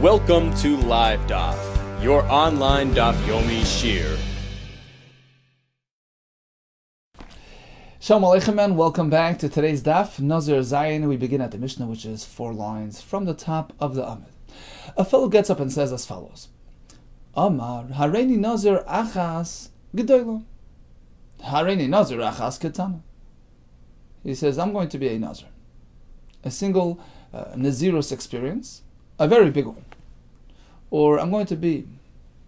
Welcome to Live Daf, your online Daf Yomi Shir. Shalom Aleichem and welcome back to today's Daf, Nazir Zayin. We begin at the Mishnah, which is 4 lines from the top of the Amid. A fellow gets up and says as follows: Amar, Hareini Nazir Achas Gedoyla. Hareini Nazir Achas Ketana. He says, I'm going to be a Nazir. A single Nazirus experience, a very big one. Or I'm going to be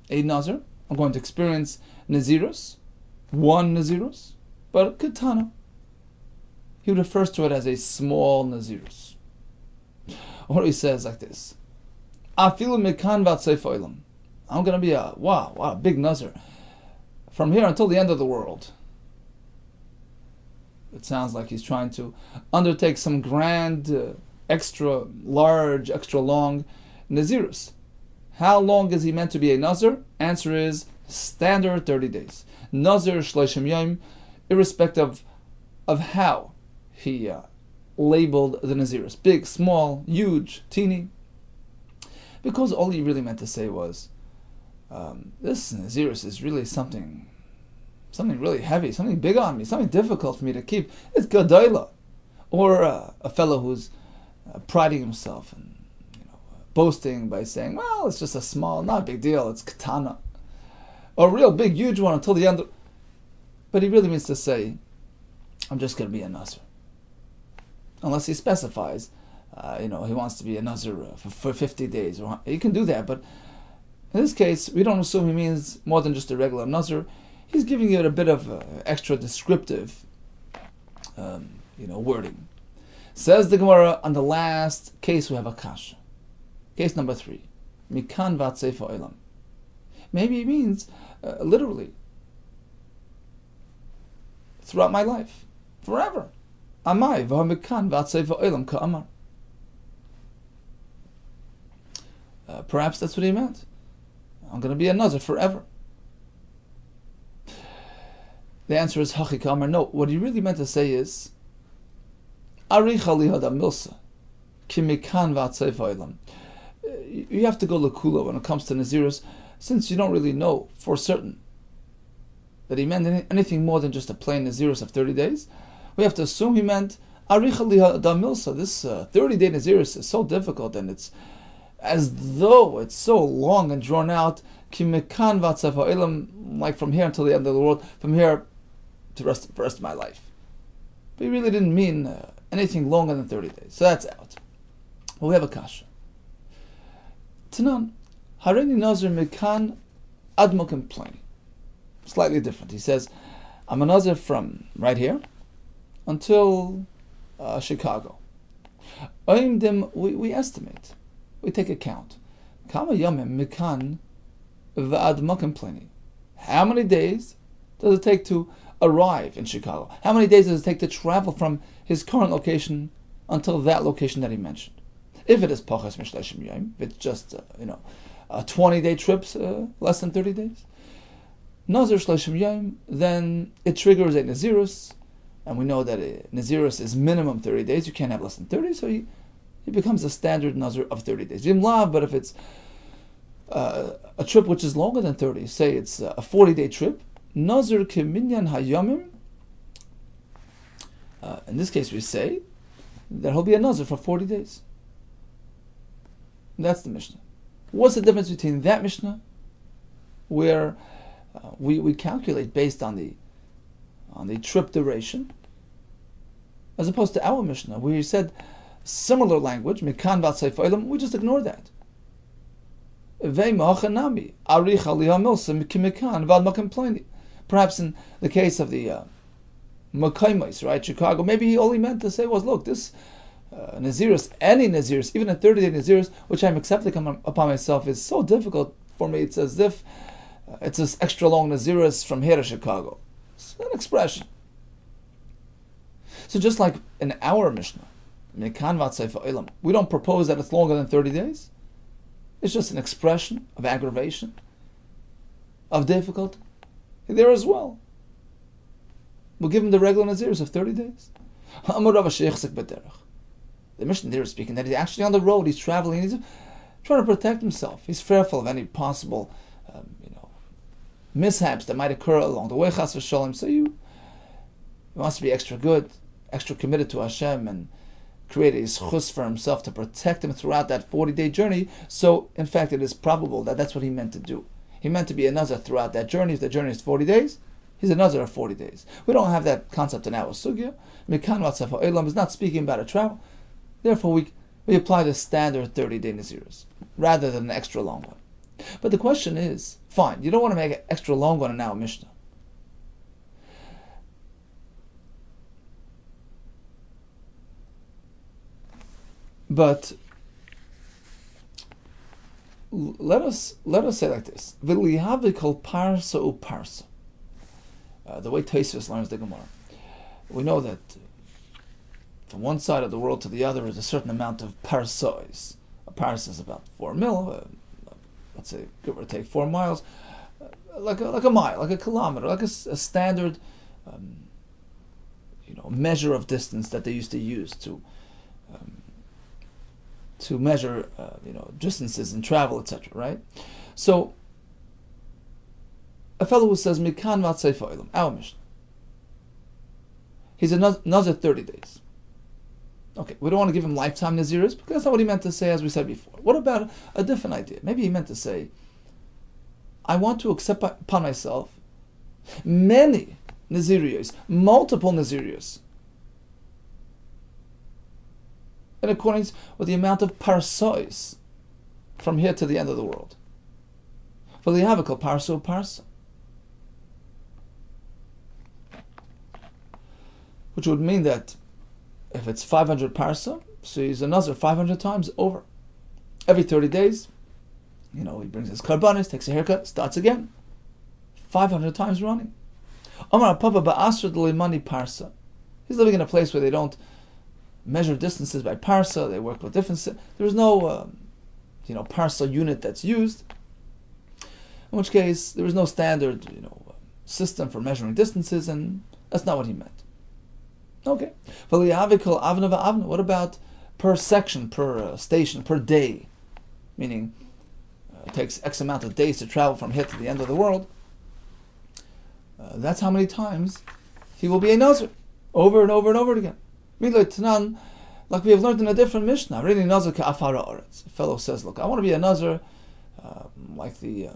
a Nazir. I'm going to experience Nazirus, one Nazirus, but Ketana. He refers to it as a small Nazirus. Or he says like this: Afilu mekan vatseif olam. I'm going to be a big Nazir from here until the end of the world. It sounds like he's trying to undertake some grand, extra large, extra long Nazirus. How long is he meant to be a Nazir? Answer is standard 30 days. Nazir shloshim yom, irrespective of how he labeled the Nazirus. Big, small, huge, teeny. Because all he really meant to say was, this Nazirus is really something really heavy, something big on me, something difficult for me to keep. It's Gadoila. Or a fellow who's priding himself and boasting by saying, well, it's just a small, not a big deal, it's katana. Or a real big, huge one until the end. But he really means to say, I'm just going to be a Nazir. Unless he specifies, he wants to be a Nazir for 50 days. He can do that, but in this case, we don't assume he means more than just a regular Nazir. He's giving it a bit of extra descriptive, wording. Says the Gemara, on the last case we have a kasha. Case number 3. Mikan vatsefa olam. Maybe it means, literally, throughout my life, forever. Amai v'hamikan vatsefa olam ka'amar. Perhaps that's what he meant. I'm going to be a Nazir forever. The answer is Hachi Kamar. No, what he really meant to say is Aricha lihada milsa kimikan vatsefa olam. You have to go lakula when it comes to Nazirus, since you don't really know for certain that he meant anything more than just a plain Nazirus of 30 days. We have to assume he meant Aricha lihada milsa. This 30-day Nazirus is so difficult, and it's as though it's so long and drawn out. Kimikan vatsefa olam, like from here until the end of the world, from here to the rest of my life. But he really didn't mean anything longer than 30 days. So that's out. But we have a kasha. Tanan, Hareini Nazir mekan ad mokem pleni. Slightly different. He says, I'm a Nazir from right here until Chicago. We estimate. We take account. Kama yomim mekan v'ad mokem pleni. How many days does it take to arrive in Chicago? How many days does it take to travel from his current location until that location that he mentioned? If it is pachas mishleshim yom, if it's just a 20-day trip, less than 30 days, Nazir shleshim yom, then it triggers a Nazirus, and we know that a Nazirus is minimum 30 days. You can't have less than 30, so he becomes a standard Nazir of 30 days. Yim lav, but if it's a trip which is longer than 30, say it's a 40-day trip, Nazir keminyan hayomim. In this case, we say that he'll be a Nazir for 40 days. That's the Mishnah. What's the difference between that Mishnah, where we calculate based on the trip duration, as opposed to our Mishnah, where he said similar language, mikan vatseif olam, we just ignore that. Perhaps in the case of the Makaimais, right, Chicago, maybe all he meant to say was, look, this Nazirus, any Nazirus, even a 30-day Nazirus, which I'm accepting upon myself, is so difficult for me. It's as if it's this extra long Nazirus from here to Chicago. It's an expression. So just like in our Mishnah, we don't propose that it's longer than 30 days. It's just an expression of aggravation, of difficulty. There as well. We'll give him the regular Nazirus of 30 days. The Mishnah there is speaking that he's actually on the road, he's traveling, trying to protect himself. He's fearful of any possible, mishaps that might occur along the way. Chas v'sholem. So he wants to be extra good, extra committed to Hashem, and create a zchus for himself to protect him throughout that 40-day journey. So, in fact, it is probable that that's what he meant to do. He meant to be a Nazir throughout that journey. If the journey is 40 days, he's a Nazir of 40 days. We don't have that concept in our sugya. Mikan Vatzafa Elam is not speaking about a travel. Therefore, we apply the standard 30-day Nazirus rather than an extra long one. But the question is, fine, you don't want to make an extra long one in our Mishnah. But let us say like this: V'lihavikol parsa u parsa. The way Tosfos learns the Gemara, we know that from one side of the world to the other is a certain amount of parsois. A parsa is about 4 mil, let's say give or take 4 miles, like a mile, like a kilometer, like a standard, measure of distance that they used to use to measure, distances and travel, etc. Right? So, a fellow who says Mikan Vatzeifa Olam, our Mishnah, he's a Nazir 30 days. Okay, we don't want to give him lifetime Naziris because that's not what he meant to say, as we said before. What about a different idea? Maybe he meant to say, I want to accept upon myself many Nazirios, multiple Nazirios, in accordance with the amount of parsois from here to the end of the world. For the Yavikal parso parsa, which would mean that if it's 500 parsa, so he's a Nazir 500 times over. Every 30 days, he brings his karbanis, takes a haircut, starts again. 500 times running. Omar Papa Ba'asr D'Limani Parsa. He's living in a place where they don't measure distances by parsa, they work with different... There's no, parsa unit that's used. In which case, there is no standard, system for measuring distances, and that's not what he meant. Okay. What about per section, per station, per day? Meaning, it takes X amount of days to travel from here to the end of the world. That's how many times he will be a Nazir. Over and over and over again. Like we have learned in a different Mishnah. Really, Nazir ka'afara oretz. A fellow says, look, I want to be a Nazir like the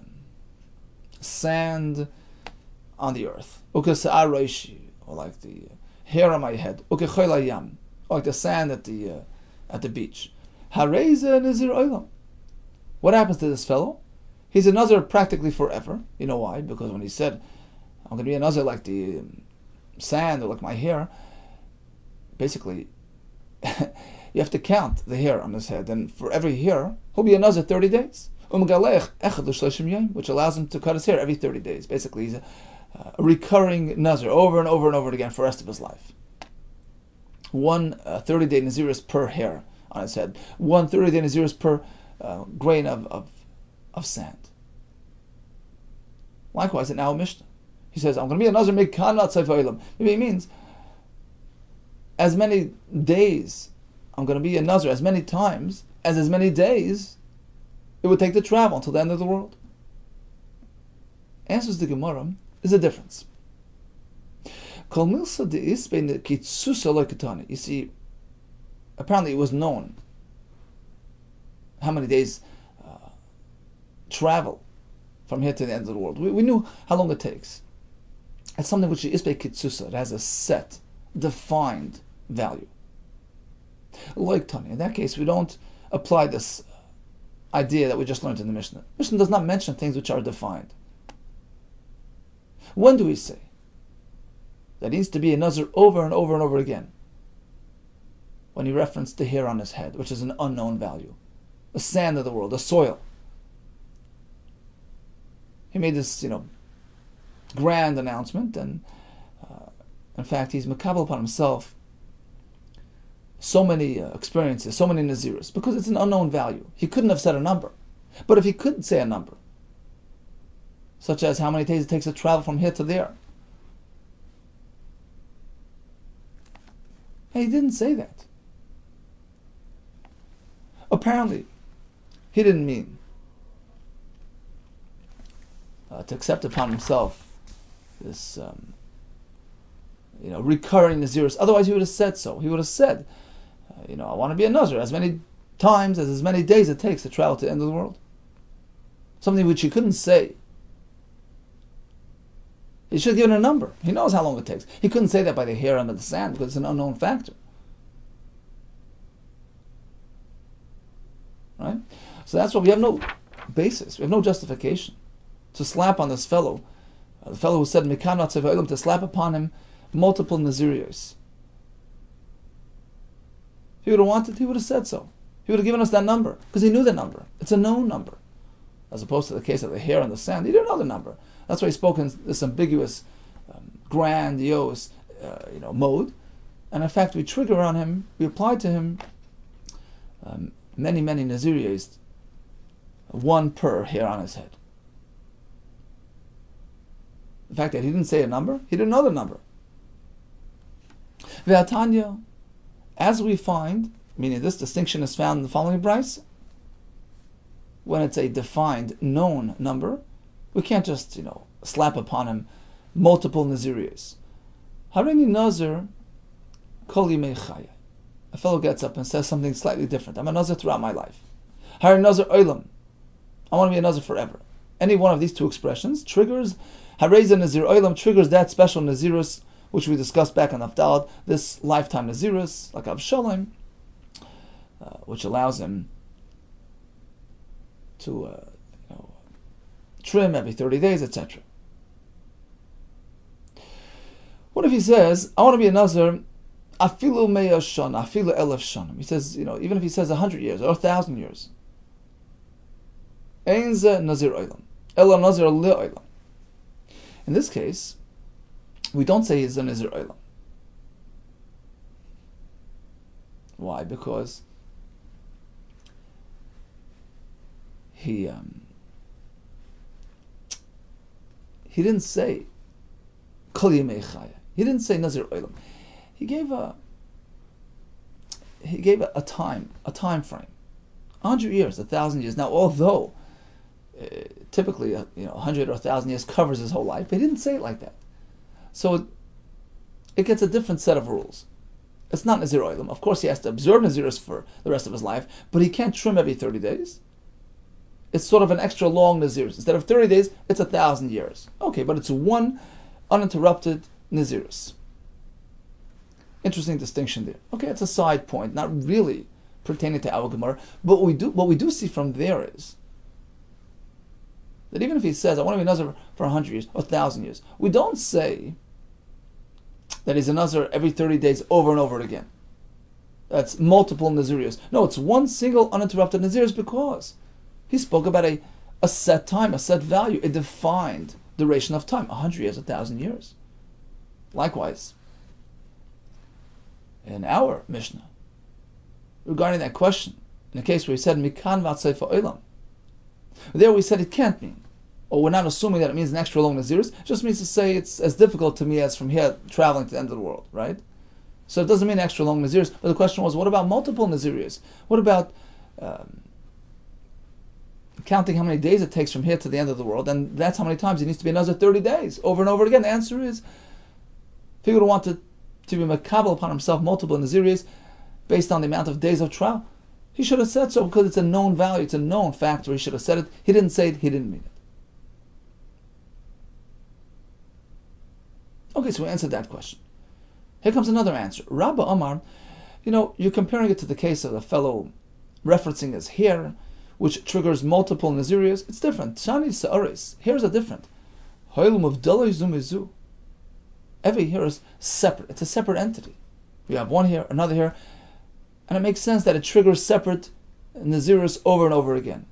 sand on the earth. Or like the hair on my head, or like the sand at the beach. What happens to this fellow? He's a Nazir practically forever. You know why? Because when he said, I'm going to be a Nazir like the sand or like my hair, basically, you have to count the hair on his head, and for every hair, he'll be a Nazir 30 days. Which allows him to cut his hair every 30 days. Basically, he's a recurring Nazir over and over and over again for the rest of his life. One 30-day Naziris per hair on his head. One 30-day Naziris per grain of sand. Likewise, in our Mishnah, he says, I'm going to be a Nazir Mikan Vatzeifa Olam. Maybe he means as many days, I'm going to be a Nazir as many times as many days it would take to travel until the end of the world. Answers the Gemara is a difference. You see, apparently it was known how many days travel from here to the end of the world. We knew how long it takes. It's something which is kitsusa. It has a set, defined value. Like Tani, in that case, we don't apply this idea that we just learned in the Mishnah. Mishnah does not mention things which are defined. When do we say that he needs to be a Nazir over and over and over again? When he referenced the hair on his head, which is an unknown value, the sand of the world, the soil. He made this, grand announcement, and in fact, he's makabel upon himself so many experiences, so many Naziris, because it's an unknown value. He couldn't have said a number. But if he could say a number, such as how many days it takes to travel from here to there, and he didn't say that. Apparently, he didn't mean to accept upon himself this recurring Nazirus. Otherwise he would have said so. He would have said, I want to be a Nazir as many times as many days it takes to travel to the end of the world. Something which he couldn't say. He should have given a number. He knows how long it takes. He couldn't say that by the hair under the sand because it's an unknown factor. Right? So that's why we have no basis. We have no justification to slap on this fellow. The fellow who said, Mikan Vatsev Ha'olam, to slap upon him multiple Naziriyos. If he would have wanted, he would have said so. He would have given us that number because he knew the number. It's a known number. As opposed to the case of the hair on the sand. He didn't know the number. That's why he spoke in this ambiguous, grandiose, mode. And in fact, we trigger on him, we apply to him many Naziriyos, one per hair on his head. The fact that he didn't say a number, he didn't know the number. Ve'atanya, as we find, meaning this distinction is found in the following brayso, when it's a defined, known number, we can't just, slap upon him multiple Naziriyos. Harini Nazir kol yimei chaya. A fellow gets up and says something slightly different. I'm a Nazir throughout my life. Harini Nazir olam. I want to be a Nazir forever. Any one of these two expressions triggers, Hareza Nazir olam triggers that special Nazirus, which we discussed back on Avdalad, this lifetime Nazirus, like Avshalom, which allows him to trim every 30 days, etc. What if he says, I want to be a Nazir, afilu meya shana, afilu elef shanim. He says, even if he says 100 years or 1,000 years. Ein ze Nazir olam, ela Nazir le olam. In this case, we don't say he's a Nazir olam. Why? Because he didn't say Kol Yemei Chaya. He didn't say Nazir Olam. He gave a time frame, 100 years, 1,000 years. Now, although typically 100 or 1,000 years covers his whole life, but he didn't say it like that. So it gets a different set of rules. It's not Nazir Olam. Of course, he has to observe Nazirus for the rest of his life, but he can't trim every 30 days. It's sort of an extra long Nazirus. Instead of 30 days, it's 1,000 years. Okay, but it's one uninterrupted Nazirus. Interesting distinction there. Okay, it's a side point, not really pertaining to our Gemara. But what we do see from there is that even if he says, I want to be a Nazir for 100 years or 1,000 years, we don't say that he's a Nazir every 30 days over and over again. That's multiple Nazirus. No, it's one single uninterrupted Nazirus because he spoke about a set time, a set value, a defined duration of time, 100 years, 1,000 years. Likewise, in our Mishnah, regarding that question, in the case where he said, Mikan Vatsefa Olam, there we said it can't mean, or we're not assuming that it means an extra long Nazirus, it just means to say it's as difficult to me as from here traveling to the end of the world, right? So it doesn't mean extra long Nazirus, but the question was, what about multiple Nazirus? What about counting how many days it takes from here to the end of the world, and that's how many times he needs to be another 30 days, over and over again? The answer is, if he would have wanted to be makabel upon himself multiple Naziriyos based on the amount of days of trial, he should have said so because it's a known value, it's a known factor. He should have said it. He didn't say it, he didn't mean it. Okay, so we answered that question. Here comes another answer. Rabba Omar, you're comparing it to the case of the fellow referencing his hair, which triggers multiple Naziriyos. It's different. Shani Sa'aris. Hairs are different. Every hair is separate. It's a separate entity. We have one hair, another hair, and it makes sense that it triggers separate Naziriyos over and over again.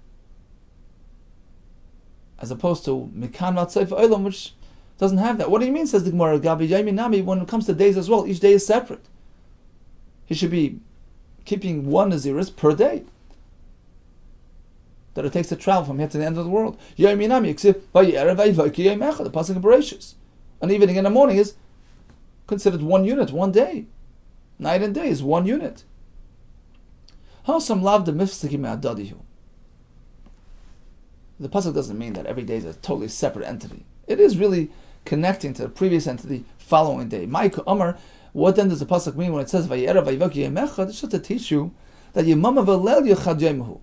As opposed to Mikan Vatseif Olam, which doesn't have that. What do you mean, says the Gemara, Gabi Yaimi Nami, when it comes to days as well, each day is separate. He should be keeping one Nazirus per day that it takes to travel from here to the end of the world. The pasuk in Bereshis. An evening and a morning is considered one unit, one day. Night and day is one unit. How some lav the mifsiki me'adadihu. the pasuk doesn't mean that every day is a totally separate entity. It is really connecting to the previous entity following day. Ma'ika Amar, what then does the pasuk mean when it says Vayera Vayivaki Yemechad? It's just to teach you that Yemama Velel Yechad Yemehu.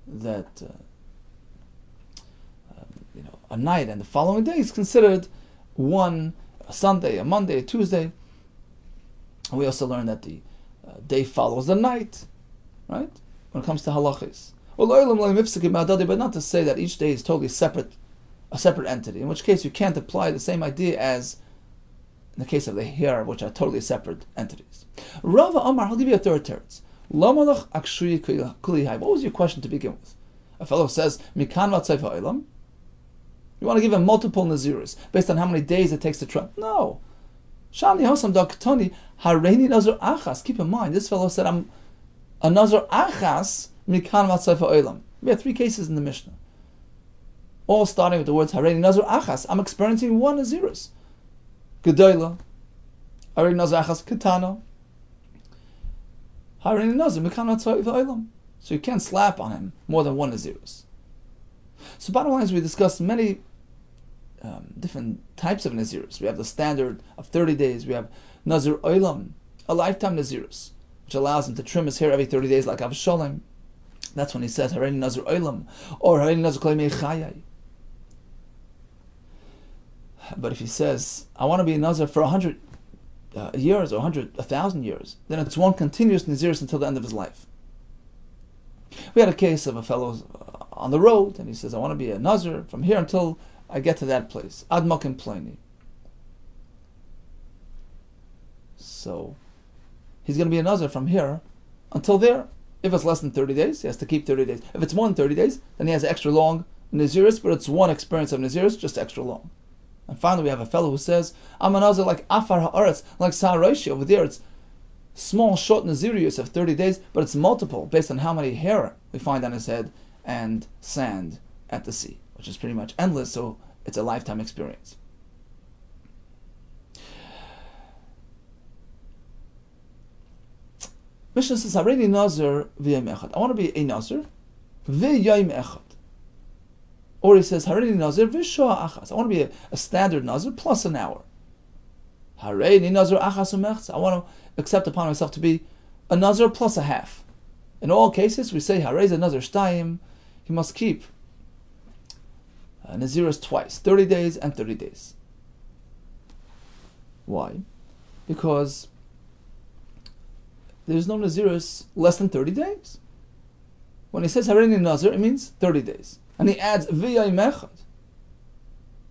That a night and the following day is considered one, a Sunday, a Monday, a Tuesday. And we also learn that the day follows the night, right? When it comes to halachis. But not to say that each day is totally separate, a separate entity, in which case you can't apply the same idea as in the case of the hair, which are totally separate entities. Rava Amar, I'll give you a third teretz. What was your question to begin with? A fellow says, Mikan vatzayfa olam. You want to give him multiple naziris based on how many days it takes to travel? No. Shani hosam daktoni hareini nazar achas. Keep in mind, this fellow said, I'm a nazar achas mikan vatzayfa olam. We have three cases in the Mishnah, all starting with the words hareini nazar achas. I'm experiencing one naziris. Gedola, hareini nazar achas katana. Hareini nazar mikan vatzayfa olam. So you can't slap on him more than one naziris. So bottom line is we discussed many different types of naziris. We have the standard of 30 days. We have nazir olam, a lifetime naziris, which allows him to trim his hair every 30 days like Avshalom. That's when he says hareini nazir olam or hareini nazir kol yemei chayai. But if he says, I want to be a nazir for 100 years or 1,000 years, then it's one continuous naziris until the end of his life. We had a case of a fellow on the road, and he says, I want to be a nazir from here until I get to that place. Ad Makim Ploni. So, he's going to be a nazir from here until there. If it's less than 30 days, he has to keep 30 days. If it's more than 30 days, then he has extra long naziris, but it's one experience of naziris, just extra long. And finally, we have a fellow who says, I'm a nazir like Afar Ha'aretz, like Sa'arashi. Over there, it's small, short nazirius of 30 days, but it's multiple based on how many hair we find on his head and sand at the sea, which is pretty much endless, so it's a lifetime experience. Mishnah says, Hareini nazir v'yom echad. I want to be a nazir v'yom echad. Or he says, Hareini nazir v'shah achas. I want to be a standard nazir plus an hour. Hareini nazir achas u'mechza. I want to accept upon myself to be a nazir plus a half. In all cases, we say Harei nazir shtayim. He must keep naziris twice, 30 days and 30 days. Why? Because there's no naziris less than 30 days. When he says Hareini nazir, it means 30 days. And he adds v'yom echad.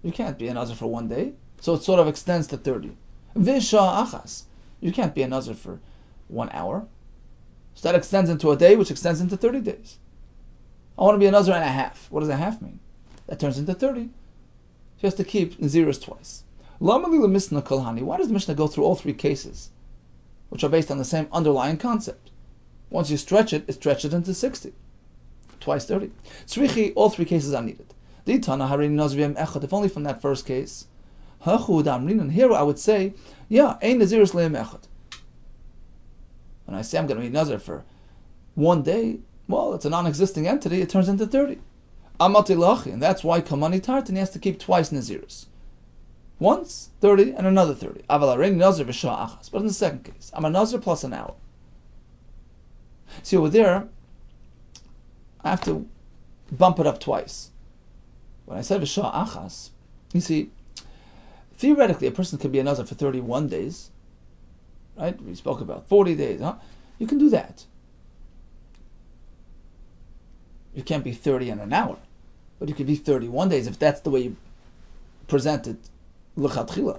You can't be a nazir for one day, so it sort of extends to 30. V'shah achas. You can't be a nazir for 1 hour. So that extends into a day, which extends into 30 days. I want to be a nazir and a half. What does a half mean? That turns into 30. He has to keep naziris twice. Why does the Mishnah go through all three cases, which are based on the same underlying concept? Once you stretch it into 60. Twice 30. Tzrichi, all three cases are needed. If only from that first case. And here I would say, yeah, ein naziris le'em echad. When I say I'm going to be nazir for one day, well, it's a non-existing entity, it turns into 30. Amati lachi, and that's why kamani tartan, he has to keep twice naziris. Once, 30, and another 30. Aval hareini nazir v'shah achas. But in the second case, I'm a nazir plus an hour. See, over there, I have to bump it up twice. When I said v'shah achas, you see, theoretically, a person could be a nazir for 31 days. Right? We spoke about 40 days. Huh? You can do that. You can't be 30 in an hour. But you could be 31 days if that's the way you present it. L'chatchila.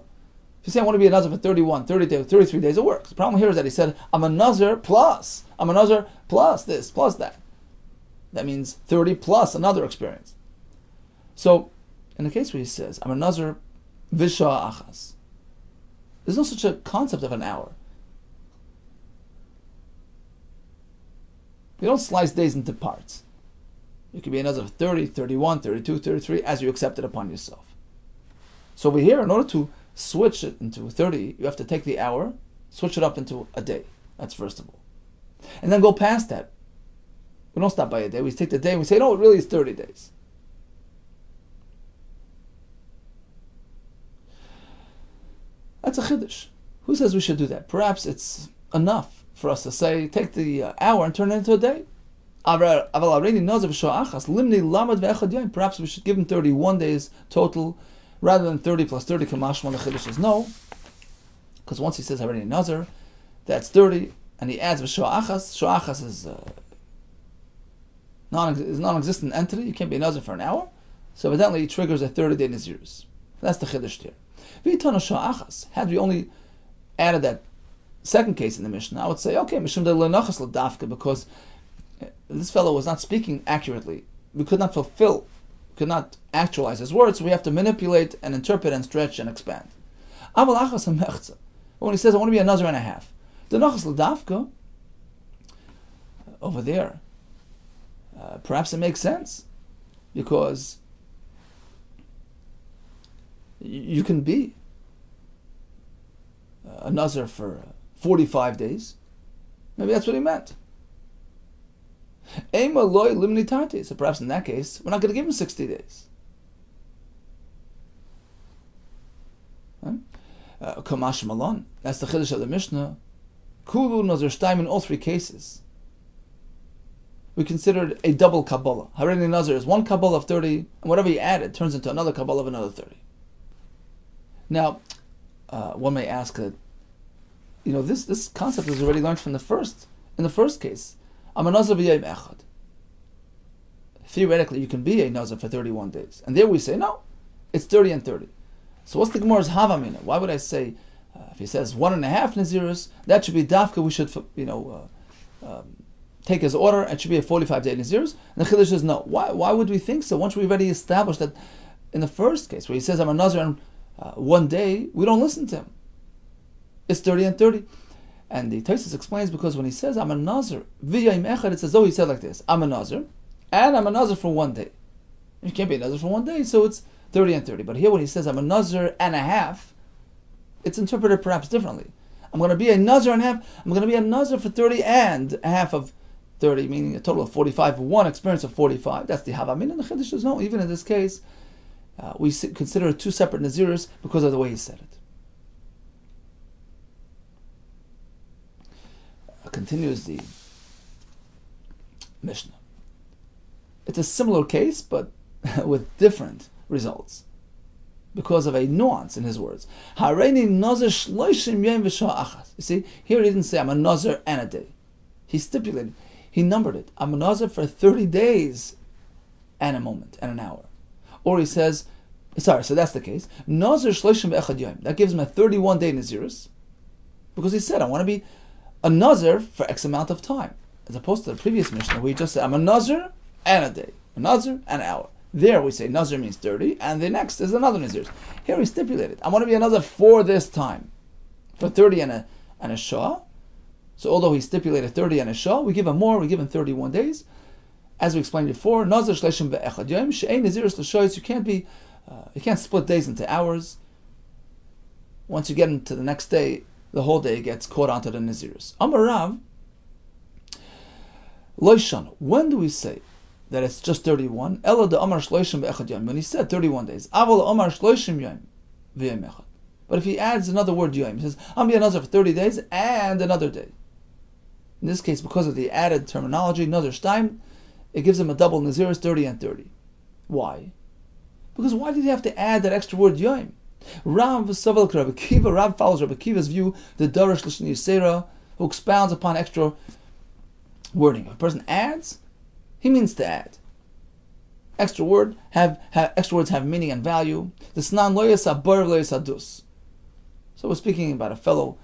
If you say, I want to be a nazir for 31, 30 days, 33 days, it works. The problem here is that he said, I'm a nazir plus this, plus that. That means 30 plus another experience. So, in the case where he says, I'm a nazir v'shah achas, there's no such a concept of an hour. You don't slice days into parts. You could be a nazir of 30, 31, 32, 33, as you accept it upon yourself. So over here, in order to switch it into 30, you have to take the hour, switch it up into a day. That's first of all. And then go past that. We don't stop by a day. We take the day and we say, no, it really is 30 days. That's a chiddush. Who says we should do that? Perhaps it's enough for us to say, take the hour and turn it into a day. Perhaps we should give him 31 days total, rather than 30 plus 30. Kamashma, the chiddush is no, because once he says already Nazir, that's 30, and he adds v'shoa achas. Shoa achas is non-existent entity. You can't be a Nazir for an hour, so evidently it triggers a 30-day Nazirus. That's the chiddush here. V'itana shoa achas. Had we only added that second case in the Mishnah, I would say, okay, mishum de lenachas l'dafka, because this fellow was not speaking accurately. We could not fulfill, could not actualize his words, so we have to manipulate and interpret and stretch and expand. Aval achas hamechza. When he says, I want to be a Nazir and a half, the nachas l'dafka, over there, perhaps it makes sense, because you can be a Nazir for 45 days. Maybe that's what he meant. So perhaps in that case, we're not going to give him 60 days. Kamash Malon. That's the chiddush of the Mishnah. Kulu Nazir Shtaim in all three cases. We considered a double Kabbalah. Hareni Nazir is one Kabbalah of 30, and whatever he added turns into another Kabbalah of another 30. Now, one may ask that, this concept was already learned from in the first case. I'm a Nazir b'yayim echad. Theoretically, you can be a Nazir for 31 days. And there we say, no, it's 30 and 30. So what's the Gemara's havamina? Why would I say, if he says 1.5 Nazirus, that should be dafka, we should, take his order, and it should be a 45-day Nazirus? And the Chiddush says, no. Why would we think so? Once we've already established that in the first case, where he says, I'm a Nazir in 1 day, we don't listen to him. It's 30 and 30. And the Tosfos explains, because when he says, I'm a Nazir, v'yayim echad, it's as though he said like this, I'm a Nazir, and I'm a Nazir for 1 day. You can't be a Nazir for 1 day, so it's 30 and 30. But here when he says, I'm a Nazir and a half, it's interpreted perhaps differently. I'm going to be a Nazir and a half, I'm going to be a Nazir for 30 and a half of 30, meaning a total of 45, one experience of 45. That's the Havamin. And the Chiddush says, no, even in this case, we consider it two separate Nazirs because of the way he said it. Continues the Mishnah. It's a similar case, but with different results, because of a nuance in his words. You see, here he didn't say, I'm a Nazir and a day. He stipulated, he numbered it. I'm a Nazir for 30 days and a moment and an hour. Or he says, so that's the case. Nazir shloshim ve'echad yom. That gives him a 31-day Nazirus, because he said, I want to be a Nazir for X amount of time, as opposed to the previous Mishnah where he just said, I'm a Nazir and a day, a Nazir and an hour. There we say Nazir means 30, and the next is another Nazir. Here he stipulated, I want to be a Nazir for this time, for 30 and a Shah. So although he stipulated 30 and a Shah, we give him more, we give him 31 days. As we explained before, Nazir shleishim ve'echad yom, she'ein Nazirus l'shoyos, you can't split days into hours. Once you get into the next day, the whole day gets caught onto the Nazirus. Amar Rav, Loishan, when do we say that it's just 31? Ela de Amar Shloishim ve'echad yom. When he said 31 days, Aval Amar Shloishim yom ve'yom echad. But if he adds another word yom, he says, I'm be a Nazir for 30 days and another day. In this case, because of the added terminology, Nazir Shtaim, it gives him a double Nazirus, 30 and 30. Why? Because why did he have to add that extra word yom? Rav follows Rabbi Akiva's view, the Darash Lishni Yisera, who expounds upon extra wording. If a person adds, he means to add. Extra words have meaning and value. The Snan lo yasa bar lo yasa dus. So we're speaking about a fellow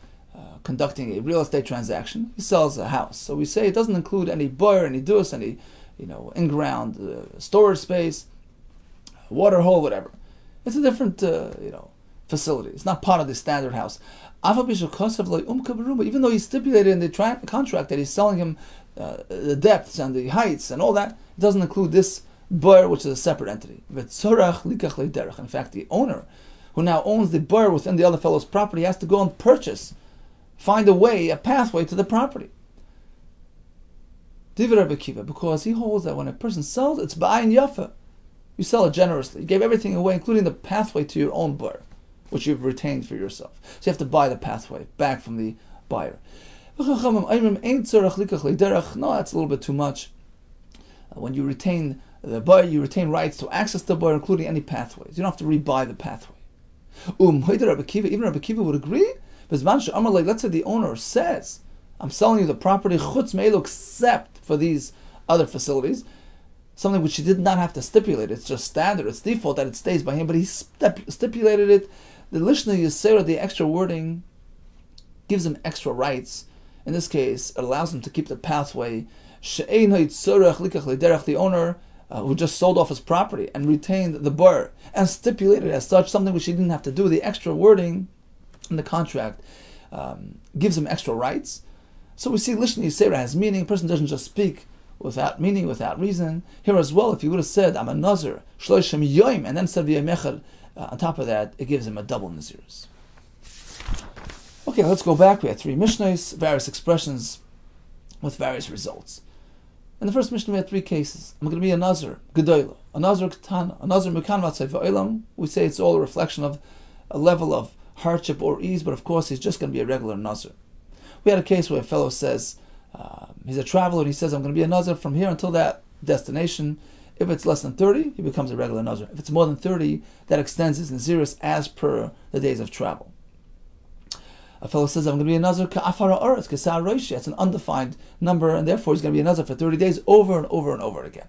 conducting a real estate transaction. He sells a house. So we say it doesn't include any bar, any dus, any in-ground storage space, water hole, whatever. It's a different, facility. It's not part of the standard house. Even though he stipulated in the contract that he's selling him the depths and the heights and all that, it doesn't include this bar, which is a separate entity. In fact, the owner, who now owns the bar within the other fellow's property, has to go and find a pathway to the property. Divrei Rabbi Akiva, because he holds that when a person sells, it's ba'ayin yafa. You sell it generously. You gave everything away, including the pathway to your own bar, which you've retained for yourself. So you have to buy the pathway back from the buyer. No, that's a little bit too much. When you retain the buyer, you retain rights to access the buyer, including any pathways. You don't have to rebuy the pathway. Even Rabbi Akiva would agree. Let's say the owner says, I'm selling you the property chutz me'elu, except for these other facilities, something which he did not have to stipulate. It's just standard, it's default that it stays by him, but he stipulated it. The Lishna Yisera, the extra wording, gives him extra rights. In this case, it allows him to keep the pathway. The owner who just sold off his property and retained the bar and stipulated as such, something which he didn't have to do. The extra wording in the contract gives him extra rights. So we see Lishna Yisera has meaning. A person doesn't just speak without meaning, without reason. Here as well, if he would have said, I'm a Nazir, Shloshim Yoim, and then said V'yamechad, on top of that, it gives him a double Nazirus. Okay, let's go back. We had 3 Mishnahs, various expressions with various results. In the first Mishnah, we had 3 cases. I'm going to be a Nazir, Gedoyla, a Nazir Ketana, a Nazir Mekan Vatzei V'olam. We say it's all a reflection of a level of hardship or ease, but of course he's just going to be a regular Nazir. We had a case where a fellow says, he's a traveler, and he says, I'm going to be a Nazir from here until that destination. If it's less than 30, he becomes a regular Nazir. If it's more than 30, that extends his Nazirus as per the days of travel. A fellow says, I'm going to be a Nazir ka'afara oretz, k'sa'ar roishi. It's an undefined number, and therefore he's going to be a Nazir for 30 days over and over and over again.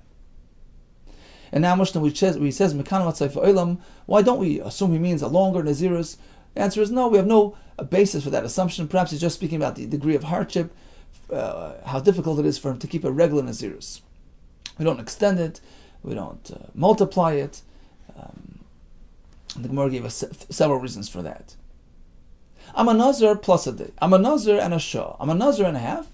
And now Mishnah, he says, Mekan vatzei v'olam, why don't we assume he means a longer Nazirus? The answer is no, we have no basis for that assumption. Perhaps he's just speaking about the degree of hardship, how difficult it is for him to keep a regular Nazirus. We don't extend it, we don't multiply it. And the Gemara gave us several reasons for that. I'm a Nazir plus a day. I'm a Nazir and a Shah. I'm a Nazir and a half.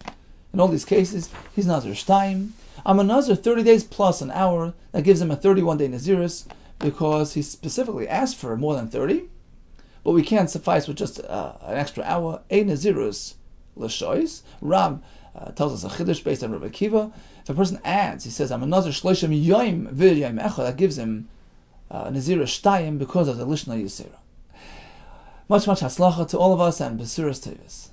In all these cases, he's Nazir Shtayim. I'm a Nazir 30 days plus an hour. That gives him a 31-day Nazirus, because he specifically asked for more than 30. But we can't suffice with just an extra hour. A Nazirus l'shois. Rab tells us a chiddush based on Rabbi Akiva. If a person adds, he says, I'm a Nazir shloshim yoim v'yoim echad, that gives him Nazirus Shtayim because of the Lishna Yisera. Much haslacha to all of us, and Besuras Tevis.